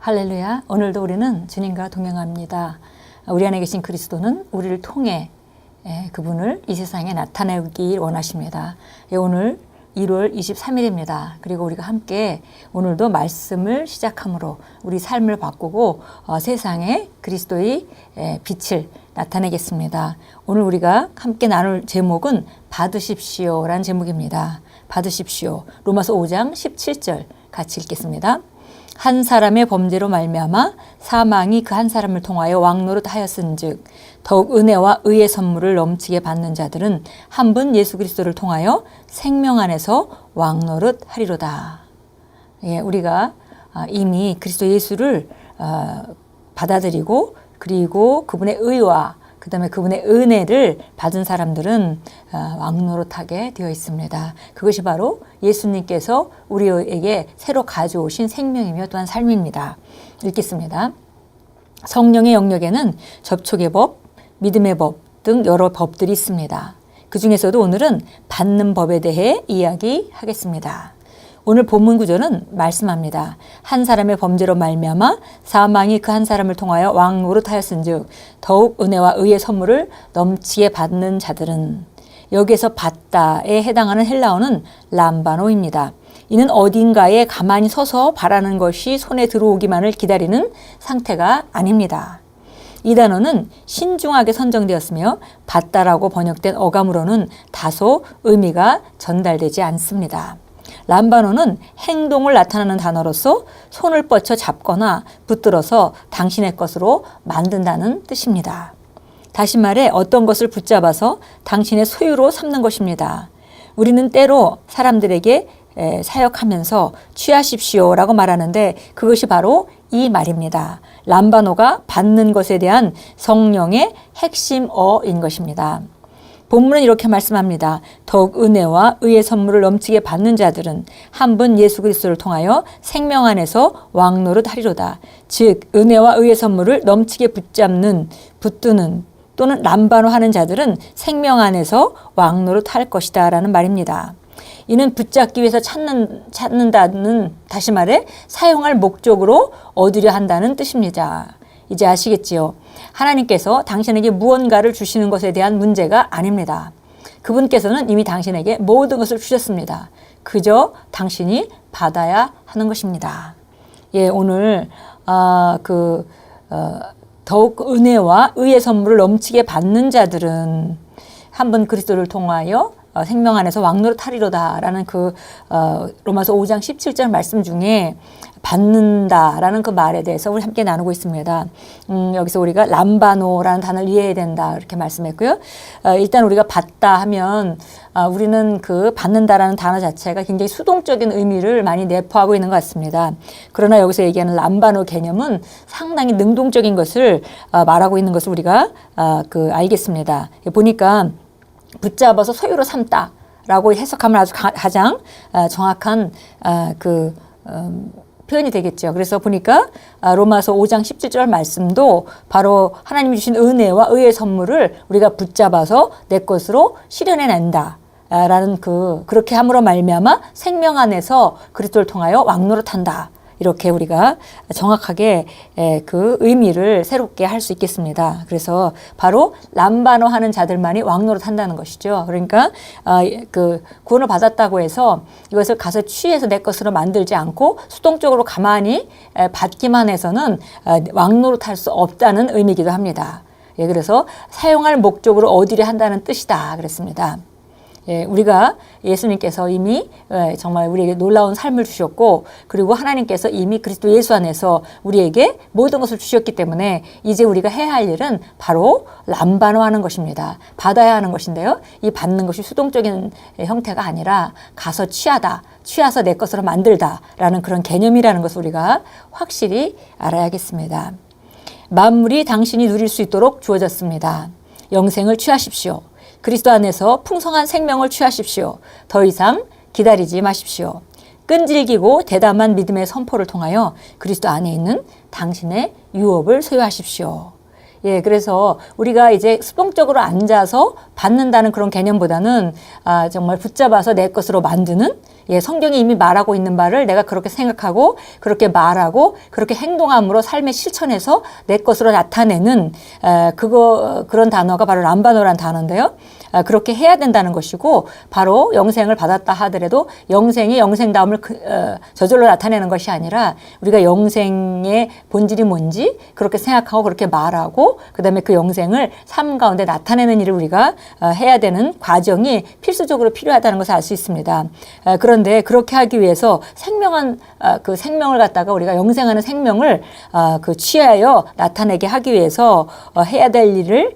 할렐루야. 오늘도 우리는 주님과 동행합니다. 우리 안에 계신 그리스도는 우리를 통해 그분을 이 세상에 나타내길 원하십니다. 오늘 1월 23일입니다. 그리고 우리가 함께 오늘도 말씀을 시작함으로 우리 삶을 바꾸고 세상에 그리스도의 빛을 나타내겠습니다. 오늘 우리가 함께 나눌 제목은 받으십시오라는 제목입니다. 받으십시오. 로마서 5장 17절 같이 읽겠습니다. 한 사람의 범죄로 말미암아 사망이 그 한 사람을 통하여 왕노릇하였은즉 더욱 은혜와 의의 선물을 넘치게 받는 자들은 한 분 예수 그리스도를 통하여 생명 안에서 왕노릇하리로다. 우리가 이미 그리스도 예수를 받아들이고 그리고 그분의 의와 그 다음에 그분의 은혜를 받은 사람들은 왕노릇하게 되어 있습니다. 그것이 바로 예수님께서 우리에게 새로 가져오신 생명이며 또한 삶입니다. 읽겠습니다. 성령의 영역에는 접촉의 법, 믿음의 법 등 여러 법들이 있습니다. 그 중에서도 오늘은 받는 법에 대해 이야기하겠습니다. 오늘 본문 구절은 말씀합니다. 한 사람의 범죄로 말미암아 사망이 그 한 사람을 통하여 왕노릇하였은즉 더욱 은혜와 의의 선물을 넘치게 받는 자들은, 여기에서 받다에 해당하는 헬라어는 람바노입니다. 이는 어딘가에 가만히 서서 바라는 것이 손에 들어오기만을 기다리는 상태가 아닙니다. 이 단어는 신중하게 선정되었으며 받다라고 번역된 어감으로는 다소 의미가 전달되지 않습니다. 람바노는 행동을 나타내는 단어로서 손을 뻗쳐 잡거나 붙들어서 당신의 것으로 만든다는 뜻입니다. 다시 말해 어떤 것을 붙잡아서 당신의 소유로 삼는 것입니다. 우리는 때로 사람들에게 사역하면서 취하십시오라고 말하는데 그것이 바로 이 말입니다. 람바노가 받는 것에 대한 성령의 핵심어인 것입니다. 본문은 이렇게 말씀합니다. 더욱 은혜와 의의 선물을 넘치게 받는 자들은 한 분 예수 그리스도를 통하여 생명 안에서 왕노릇하리로다. 즉 은혜와 의의 선물을 넘치게 붙드는 또는 람바노하는 자들은 생명 안에서 왕노릇할 것이다 라는 말입니다. 이는 붙잡기 위해서 찾는다는, 다시 말해 사용할 목적으로 얻으려 한다는 뜻입니다. 이제 아시겠지요? 하나님께서 당신에게 무언가를 주시는 것에 대한 문제가 아닙니다. 그분께서는 이미 당신에게 모든 것을 주셨습니다. 그저 당신이 받아야 하는 것입니다. 오늘 더욱 은혜와 의의 선물을 넘치게 받는 자들은 한 번 그리스도를 통하여 생명 안에서 왕노릇하리로다 라는 로마서 5장 17절 말씀 중에 받는다라는 그 말에 대해서 우리 함께 나누고 있습니다. 여기서 우리가 람바노라는 단어를 이해해야 된다 이렇게 말씀했고요. 일단 우리가 받다 하면 우리는 그 받는다라는 단어 자체가 굉장히 수동적인 의미를 많이 내포하고 있는 것 같습니다. 그러나 여기서 얘기하는 람바노 개념은 상당히 능동적인 것을 말하고 있는 것을 우리가 알겠습니다. 보니까 붙잡아서 소유로 삼다라고 해석하면 아주 가장 정확한 표현이 되겠죠. 그래서 보니까 로마서 5장 17절 말씀도 바로 하나님이 주신 은혜와 의의 선물을 우리가 붙잡아서 내 것으로 실현해낸다 라는 그렇게 함으로 말미암아 생명 안에서 그리스도를 통하여 왕노릇한다. 이렇게 우리가 정확하게 그 의미를 새롭게 할 수 있겠습니다. 그래서 바로 람바노 하는 자들만이 왕노릇 한다는 것이죠. 그러니까 구원을 받았다고 해서 이것을 가서 취해서 내 것으로 만들지 않고 수동적으로 가만히 받기만 해서는 왕노릇 할 수 없다는 의미이기도 합니다. 그래서 사용할 목적으로 얻으려 한다는 뜻이다 그랬습니다. 우리가 예수님께서 이미 정말 우리에게 놀라운 삶을 주셨고 그리고 하나님께서 이미 그리스도 예수 안에서 우리에게 모든 것을 주셨기 때문에 이제 우리가 해야 할 일은 바로 람바노하는 것입니다. 받아야 하는 것인데요. 이 받는 것이 수동적인 형태가 아니라 가서 취해서 내 것으로 만들다라는 그런 개념이라는 것을 우리가 확실히 알아야겠습니다. 만물이 당신이 누릴 수 있도록 주어졌습니다. 영생을 취하십시오. 그리스도 안에서 풍성한 생명을 취하십시오. 더 이상 기다리지 마십시오. 끈질기고 대담한 믿음의 선포를 통하여 그리스도 안에 있는 당신의 유업을 소유하십시오. 그래서 우리가 이제 수동적으로 앉아서 받는다는 그런 개념보다는 정말 붙잡아서 내 것으로 만드는 예, 성경이 이미 말하고 있는 바를 내가 그렇게 생각하고 그렇게 말하고 그렇게 행동함으로 삶의 실천에서 내 것으로 나타내는 그런 단어가 바로 람바노라는 단어인데요. 그렇게 해야 된다는 것이고 바로 영생을 받았다 하더라도 영생이 영생다움을 저절로 나타내는 것이 아니라 우리가 영생의 본질이 뭔지 그렇게 생각하고 그렇게 말하고 그다음에 그 영생을 삶 가운데 나타내는 일을 우리가 해야 되는 과정이 필수적으로 필요하다는 것을 알 수 있습니다. 그런데 그렇게 하기 위해서 그 생명을 갖다가 우리가 영생하는 생명을 취하여 나타내게 하기 위해서 해야 될 일을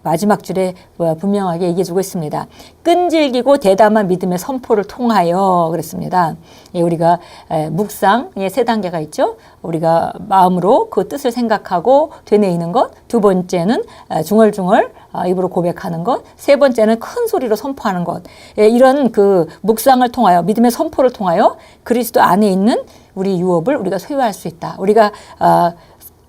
마지막 줄에 분명하게 얘기해주고 있습니다. 끈질기고 대담한 믿음의 선포를 통하여 그랬습니다. 예, 우리가 묵상의 3단계가 있죠. 우리가 마음으로 그 뜻을 생각하고 되뇌이는 것. 2번째는 중얼중얼 입으로 고백하는 것. 3번째는 큰 소리로 선포하는 것. 예, 이런 그 묵상을 통하여 믿음의 선포를 통하여 그리스도 안에 있는 우리 유업을 우리가 소유할 수 있다. 우리가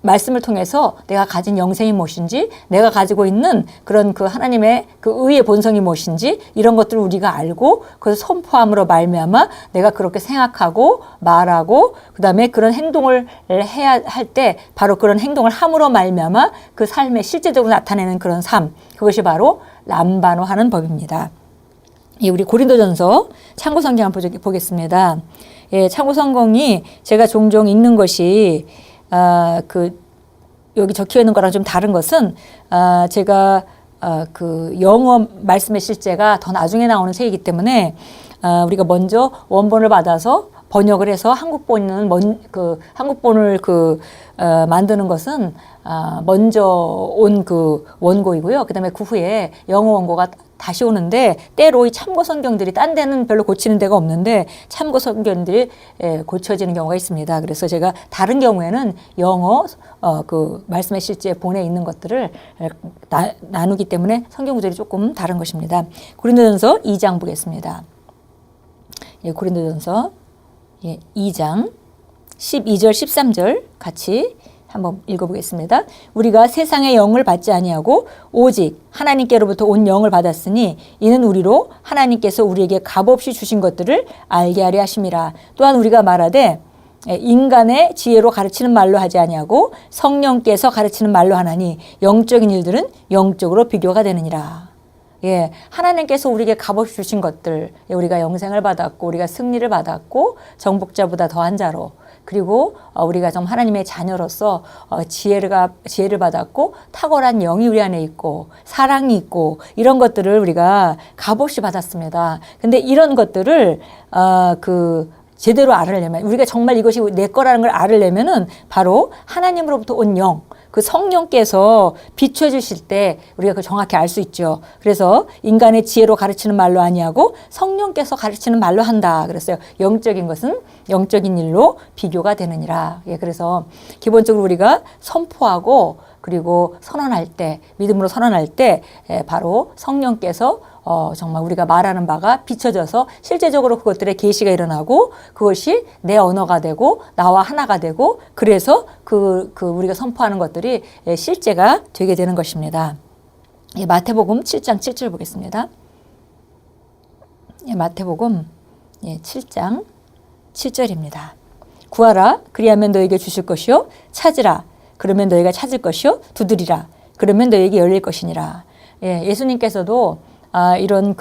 말씀을 통해서 내가 가진 영생이 무엇인지, 내가 가지고 있는 그런 그 하나님의 그 의의 본성이 무엇인지 이런 것들을 우리가 알고 그래서 선포함으로 말미암아 내가 그렇게 생각하고 말하고 그다음에 그런 행동을 해야 할 때 바로 그런 행동을 함으로 말미암아 그 삶에 실제적으로 나타내는 그런 삶, 그것이 바로 람바노 하는 법입니다. 예, 우리 고린도전서 참고성경 한번 보겠습니다. 예, 참고성경이 제가 종종 읽는 것이 여기 적혀 있는 거랑 좀 다른 것은 제가 그 영어 말씀의 실제가 더 나중에 나오는 책이기 때문에 우리가 먼저 원본을 받아서 번역을 해서 한국본을 만드는 것은 먼저 온 그 원고이고요. 그다음에 그 후에 영어 원고가 다시 오는데 때로 이 참고 성경들이 딴 데는 별로 고치는 데가 없는데 참고 성경들이 고쳐지는 경우가 있습니다. 그래서 제가 다른 경우에는 영어 그 말씀의 실제 본에 있는 것들을 나누기 때문에 성경 구절이 조금 다른 것입니다. 고린도전서 2장 보겠습니다. 예, 고린도전서 2장 12절 13절 같이 한번 읽어보겠습니다. 우리가 세상의 영을 받지 아니하고 오직 하나님께로부터 온 영을 받았으니 이는 우리로 하나님께서 우리에게 값없이 주신 것들을 알게 하려 하심이라. 또한 우리가 말하되 인간의 지혜로 가르치는 말로 하지 아니하고 성령께서 가르치는 말로 하나니 영적인 일들은 영적으로 비교가 되느니라. 예, 하나님께서 우리에게 값없이 주신 것들, 우리가 영생을 받았고 우리가 승리를 받았고 정복자보다 더한 자로, 그리고 우리가 좀 하나님의 자녀로서 지혜를 받았고 탁월한 영이 우리 안에 있고 사랑이 있고 이런 것들을 우리가 값없이 받았습니다. 근데 이런 것들을 제대로 알으려면, 우리가 정말 이것이 내 거라는 걸 알으려면은 바로 하나님으로부터 온 영, 그 성령께서 비춰주실 때 우리가 그 정확히 알 수 있죠. 그래서 인간의 지혜로 가르치는 말로 아니하고 성령께서 가르치는 말로 한다 그랬어요. 영적인 것은 영적인 일로 비교가 되느니라. 예, 그래서 기본적으로 우리가 선포하고 그리고 선언할 때, 믿음으로 선언할 때 바로 성령께서 정말 우리가 말하는 바가 비춰져서 실제적으로 그것들의 계시가 일어나고 그것이 내 언어가 되고 나와 하나가 되고 그래서 우리가 선포하는 것들이 실제가 되게 되는 것입니다. 예, 마태복음 7장 7절 보겠습니다. 예, 마태복음 7장 7절입니다. 구하라 그리하면 너에게 주실 것이요 찾으라 그러면 너희가 찾을 것이요 두드리라 그러면 너희에게 열릴 것이니라. 예, 예수님께서도 이런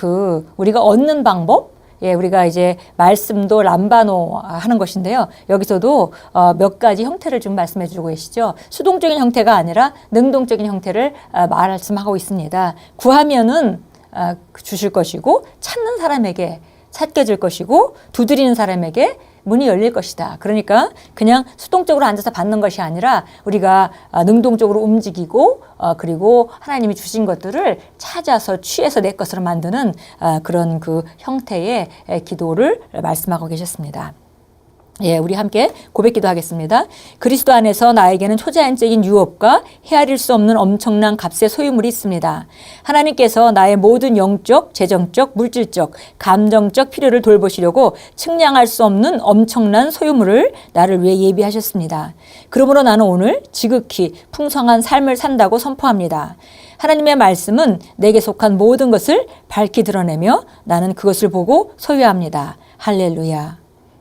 우리가 얻는 방법, 예, 우리가 이제 말씀도 람바노 하는 것인데요. 여기서도 몇 가지 형태를 좀 말씀해 주고 계시죠. 수동적인 형태가 아니라 능동적인 형태를 말씀하고 있습니다. 구하면은 주실 것이고 찾는 사람에게 찾게 줄 것이고 두드리는 사람에게 문이 열릴 것이다. 그러니까 그냥 수동적으로 앉아서 받는 것이 아니라 우리가 능동적으로 움직이고 그리고 하나님이 주신 것들을 찾아서 취해서 내 것으로 만드는 그런 그 형태의 기도를 말씀하고 계셨습니다. 예, 우리 함께 고백기도 하겠습니다. 그리스도 안에서 나에게는 초자연적인 유업과 헤아릴 수 없는 엄청난 값의 소유물이 있습니다. 하나님께서 나의 모든 영적, 재정적, 물질적, 감정적 필요를 돌보시려고 측량할 수 없는 엄청난 소유물을 나를 위해 예비하셨습니다. 그러므로 나는 오늘 지극히 풍성한 삶을 산다고 선포합니다. 하나님의 말씀은 내게 속한 모든 것을 밝히 드러내며 나는 그것을 보고 소유합니다. 할렐루야.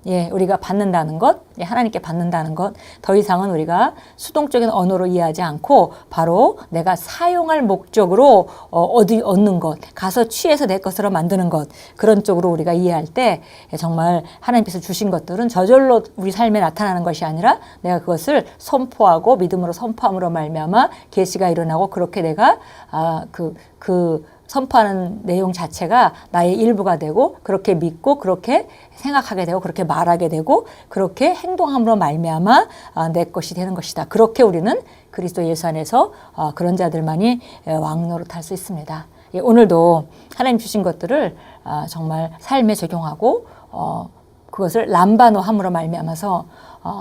예, 우리가 받는다는 것, 예, 하나님께 받는다는 것, 더 이상은 우리가 수동적인 언어로 이해하지 않고 바로 내가 사용할 목적으로 얻는 것, 가서 취해서 내 것으로 만드는 것, 그런 쪽으로 우리가 이해할 때 정말 하나님께서 주신 것들은 저절로 우리 삶에 나타나는 것이 아니라 내가 그것을 선포하고 믿음으로 선포함으로 말미암아 계시가 일어나고 그렇게 내가 선포하는 내용 자체가 나의 일부가 되고 그렇게 믿고 그렇게 생각하게 되고 그렇게 말하게 되고 그렇게 행동함으로 말미암아 내 것이 되는 것이다. 그렇게 우리는 그리스도 예수 안에서 그런 자들만이 왕노릇할 수 있습니다. 예, 오늘도 하나님 주신 것들을 정말 삶에 적용하고 그것을 람바노함으로 말미암아서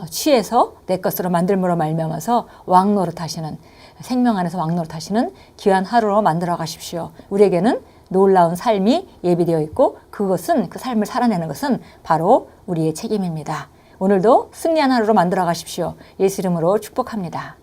취해서 내 것으로 만들므로 말미암아서 왕노릇하시는 생명 안에서 왕노릇하시는 귀한 하루로 만들어 가십시오. 우리에게는 놀라운 삶이 예비되어 있고 그것은 그 삶을 살아내는 것은 바로 우리의 책임입니다. 오늘도 승리한 하루로 만들어 가십시오. 예수 이름으로 축복합니다.